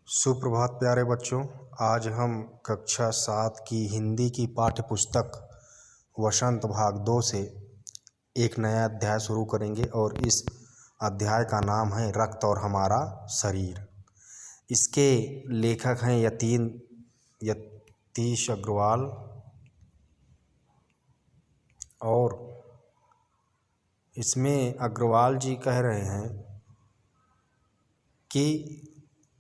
सुप्रभात प्यारे बच्चों। आज हम कक्षा 7 की हिंदी की पाठ्य पुस्तक वसंत भाग 2 से एक नया अध्याय शुरू करेंगे और इस अध्याय का नाम है रक्त और हमारा शरीर। इसके लेखक हैं यतीश अग्रवाल और इसमें अग्रवाल जी कह रहे हैं कि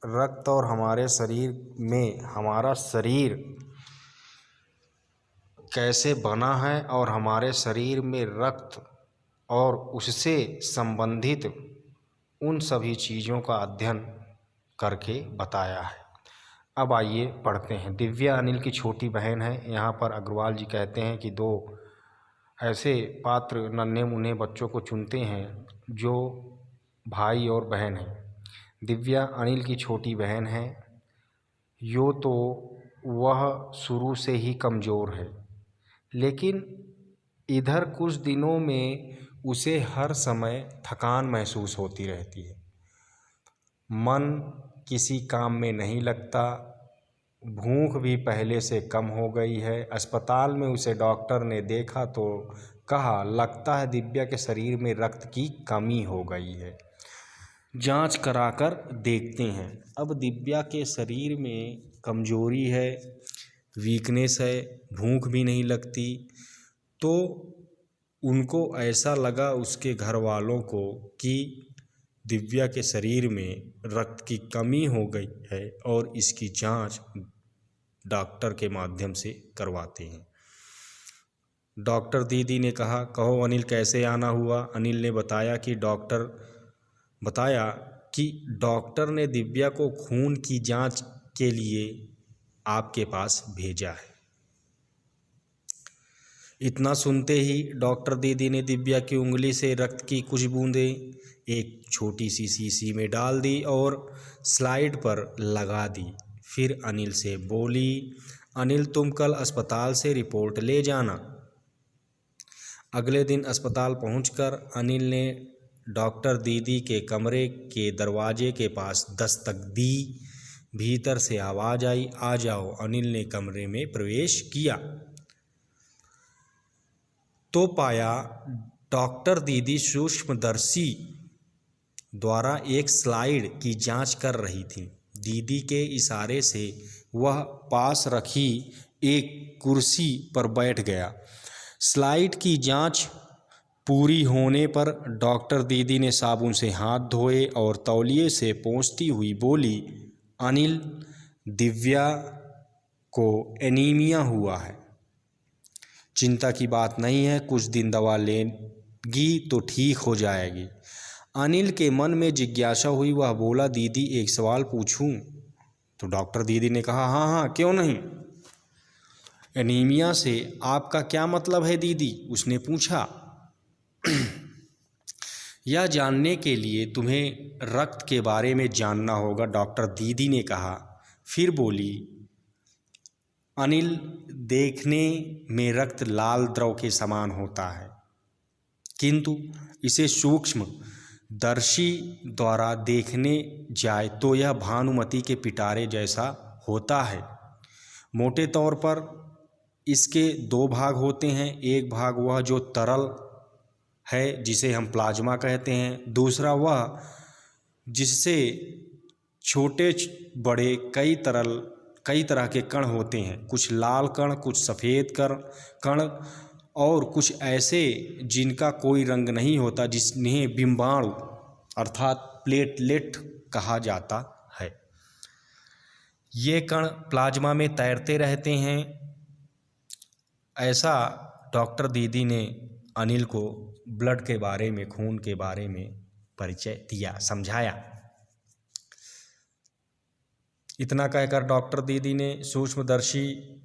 रक्त और हमारे शरीर में हमारा शरीर कैसे बना है और हमारे शरीर में रक्त और उससे संबंधित उन सभी चीज़ों का अध्ययन करके बताया है। अब आइए पढ़ते हैं। दिव्या अनिल की छोटी बहन है। यहाँ पर अग्रवाल जी कहते हैं कि दो ऐसे पात्र नन्हे मुन्ने बच्चों को चुनते हैं जो भाई और बहन हैं। दिव्या अनिल की छोटी बहन है। यूँ तो वह शुरू से ही कमज़ोर है, लेकिन इधर कुछ दिनों में उसे हर समय थकान महसूस होती रहती है। मन किसी काम में नहीं लगता। भूख भी पहले से कम हो गई है। अस्पताल में उसे डॉक्टर ने देखा तो कहा, लगता है दिव्या के शरीर में रक्त की कमी हो गई है। जांच कराकर देखते हैं। अब दिव्या के शरीर में कमजोरी है, वीकनेस है, भूख भी नहीं लगती। तो उनको ऐसा लगा उसके घर वालों को कि दिव्या के शरीर में रक्त की कमी हो गई है और इसकी जांच डॉक्टर के माध्यम से करवाते हैं। डॉक्टर दीदी ने कहा, कहो अनिल कैसे आना हुआ। अनिल ने बताया कि डॉक्टर ने दिव्या को खून की जांच के लिए आपके पास भेजा है। इतना सुनते ही डॉक्टर दीदी ने दिव्या की उंगली से रक्त की कुछ बूंदें एक छोटी सी शीशी में डाल दी और स्लाइड पर लगा दी। फिर अनिल से बोली, अनिल तुम कल अस्पताल से रिपोर्ट ले जाना। अगले दिन अस्पताल पहुंचकर अनिल ने डॉक्टर दीदी के कमरे के दरवाजे के पास दस्तक दी। भीतर से आवाज़ आई, आ जाओ। अनिल ने कमरे में प्रवेश किया तो पाया डॉक्टर दीदी सूक्ष्मदर्शी द्वारा एक स्लाइड की जांच कर रही थी। दीदी के इशारे से वह पास रखी एक कुर्सी पर बैठ गया। स्लाइड की जांच पूरी होने पर डॉक्टर दीदी ने साबुन से हाथ धोए और तौलिए से पोंछती हुई बोली, अनिल दिव्या को एनीमिया हुआ है। चिंता की बात नहीं है, कुछ दिन दवा लेगी तो ठीक हो जाएगी। अनिल के मन में जिज्ञासा हुई। वह बोला, दीदी एक सवाल पूछूं? तो डॉक्टर दीदी ने कहा, हाँ हाँ क्यों नहीं। एनीमिया से आपका क्या मतलब है दीदी? उसने पूछा। यह जानने के लिए तुम्हें रक्त के बारे में जानना होगा, डॉक्टर दीदी ने कहा। फिर बोली, अनिल देखने में रक्त लाल द्रव के समान होता है, किंतु इसे सूक्ष्म दर्शी द्वारा देखने जाए तो यह भानुमति के पिटारे जैसा होता है। मोटे तौर पर इसके दो भाग होते हैं। एक भाग वह जो तरल है जिसे हम प्लाज्मा कहते हैं। दूसरा वह जिससे छोटे बड़े कई तरह के कण होते हैं। कुछ लाल कण, कुछ सफ़ेद कण और कुछ ऐसे जिनका कोई रंग नहीं होता, जिन्हें बिंबाणु अर्थात प्लेटलेट कहा जाता है। ये कण प्लाज्मा में तैरते रहते हैं। ऐसा डॉक्टर दीदी ने अनिल को ब्लड के बारे में, खून के बारे में परिचय दिया, समझाया। इतना कहकर डॉक्टर दीदी ने सूक्ष्मदर्शी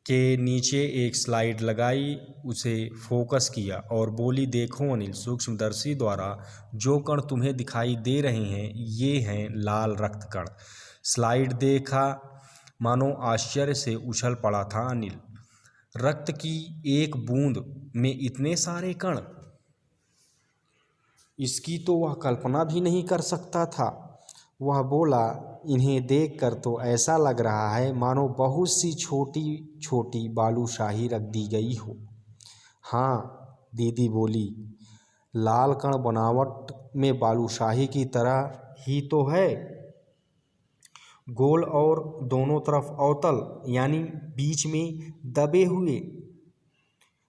के नीचे एक स्लाइड लगाई, उसे फोकस किया और बोली, देखो अनिल, सूक्ष्मदर्शी द्वारा जो कण तुम्हें दिखाई दे रहे हैं ये हैं लाल रक्त कण। स्लाइड देखा, मानो आश्चर्य से उछल पड़ा था अनिल। रक्त की एक बूंद में इतने सारे कण, इसकी तो वह कल्पना भी नहीं कर सकता था। वह बोला, इन्हें देखकर तो ऐसा लग रहा है मानो बहुत सी छोटी छोटी बालूशाही रख दी गई हो। हाँ, दीदी बोली, लाल कण बनावट में बालूशाही की तरह ही तो है, गोल और दोनों तरफ अवतल, यानी बीच में दबे हुए।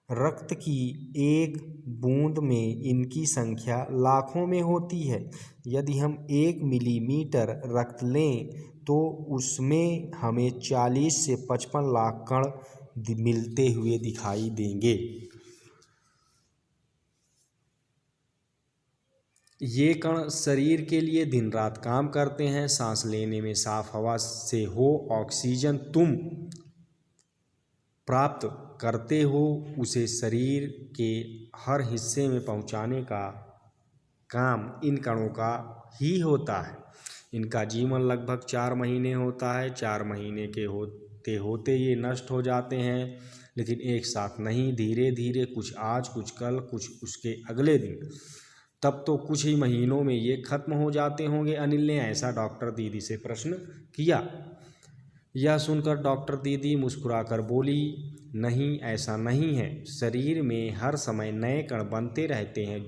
रक्त की एक बूंद में इनकी संख्या लाखों में होती है। यदि हम 1 मिलीमीटर रक्त लें तो उसमें हमें 40 से 55 लाख कण मिलते हुए दिखाई देंगे। ये कण शरीर के लिए दिन रात काम करते हैं। सांस लेने में साफ हवा से हो ऑक्सीजन तुम प्राप्त करते हो, उसे शरीर के हर हिस्से में पहुंचाने का काम इन कणों का ही होता है। इनका जीवन लगभग 4 महीने होता है। 4 महीने के होते होते ये नष्ट हो जाते हैं, लेकिन एक साथ नहीं, धीरे धीरे, कुछ आज, कुछ कल, कुछ उसके अगले दिन। तब तो कुछ ही महीनों में ये खत्म हो जाते होंगे। अनिल ने ऐसा डॉक्टर दीदी से प्रश्न किया। यह सुनकर डॉक्टर दीदी मुस्कुराकर बोली, नहीं, ऐसा नहीं है। शरीर में हर समय नए कण बनते रहते हैं।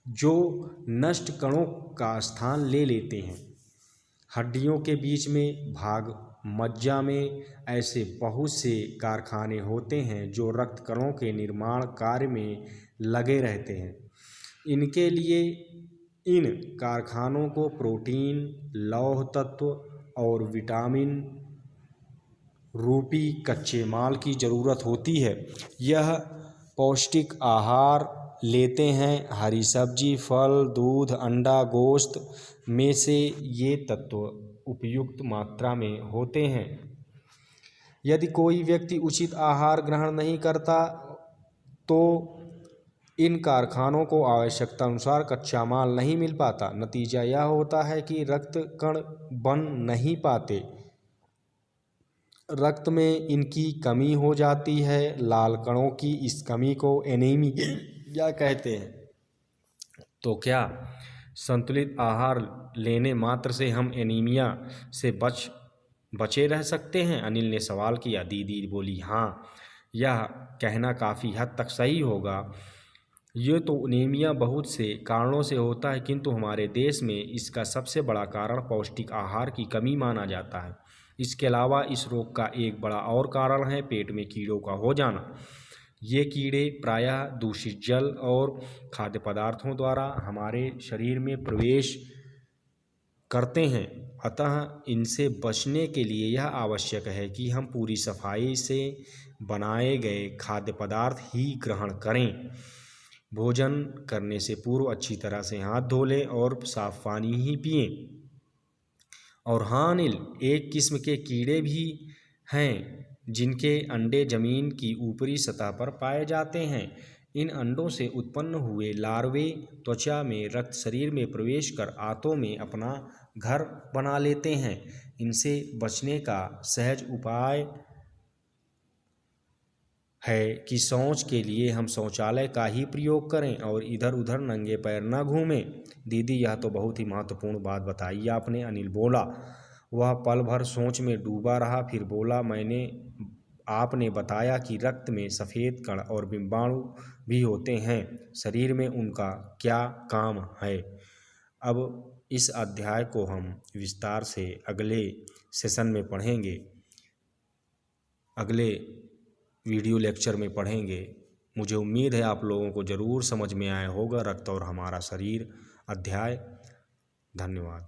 जो नष्ट कणों का स्थान ले लेते हैं। हड्डियों के बीच में भाग मज्जा में ऐसे बहुत से कारखाने होते हैं जो रक्त कणों के निर्माण कार्य में लगे रहते हैं। इनके लिए इन कारखानों को प्रोटीन, लौह तत्व और विटामिन रूपी कच्चे माल की ज़रूरत होती है। यह पौष्टिक आहार लेते हैं। हरी सब्जी, फल, दूध, अंडा, गोश्त में से ये तत्व उपयुक्त मात्रा में होते हैं। यदि कोई व्यक्ति उचित आहार ग्रहण नहीं करता तो इन कारखानों को आवश्यकता अनुसार कच्चा माल नहीं मिल पाता। नतीजा यह होता है कि रक्त कण बन नहीं पाते, रक्त में इनकी कमी हो जाती है। लाल कणों की इस कमी को एनीमिया कहते हैं। तो क्या संतुलित आहार लेने मात्र से हम एनीमिया से बचे रह सकते हैं? अनिल ने सवाल किया। दीदी बोली, हाँ, यह कहना काफ़ी हद तक सही होगा। ये तो एनीमिया बहुत से कारणों से होता है, किंतु हमारे देश में इसका सबसे बड़ा कारण पौष्टिक आहार की कमी माना जाता है। इसके अलावा इस रोग का एक बड़ा और कारण है पेट में कीड़ों का हो जाना। ये कीड़े प्रायः दूषित जल और खाद्य पदार्थों द्वारा हमारे शरीर में प्रवेश करते हैं। अतः इनसे बचने के लिए यह आवश्यक है कि हम पूरी सफाई से बनाए गए खाद्य पदार्थ ही ग्रहण करें। भोजन करने से पूर्व अच्छी तरह से हाथ धो लें और साफ पानी ही पिएं। और हाँ अनिल, एक किस्म के कीड़े भी हैं जिनके अंडे जमीन की ऊपरी सतह पर पाए जाते हैं। इन अंडों से उत्पन्न हुए लार्वे त्वचा में रक्त शरीर में प्रवेश कर आंतों में अपना घर बना लेते हैं। इनसे बचने का सहज उपाय है कि शौच के लिए हम शौचालय का ही प्रयोग करें और इधर उधर नंगे पैर न घूमें। दीदी, यह तो बहुत ही महत्वपूर्ण बात बताई आपने, अनिल बोला। वह पल भर सोच में डूबा रहा, फिर बोला, आपने बताया कि रक्त में सफ़ेद कण और डिम्बाणु भी होते हैं। शरीर में उनका क्या काम है? अब इस अध्याय को हम विस्तार से अगले सेशन में पढ़ेंगे, अगले वीडियो लेक्चर में पढ़ेंगे। मुझे उम्मीद है आप लोगों को ज़रूर समझ में आया होगा रक्त और हमारा शरीर अध्याय। धन्यवाद।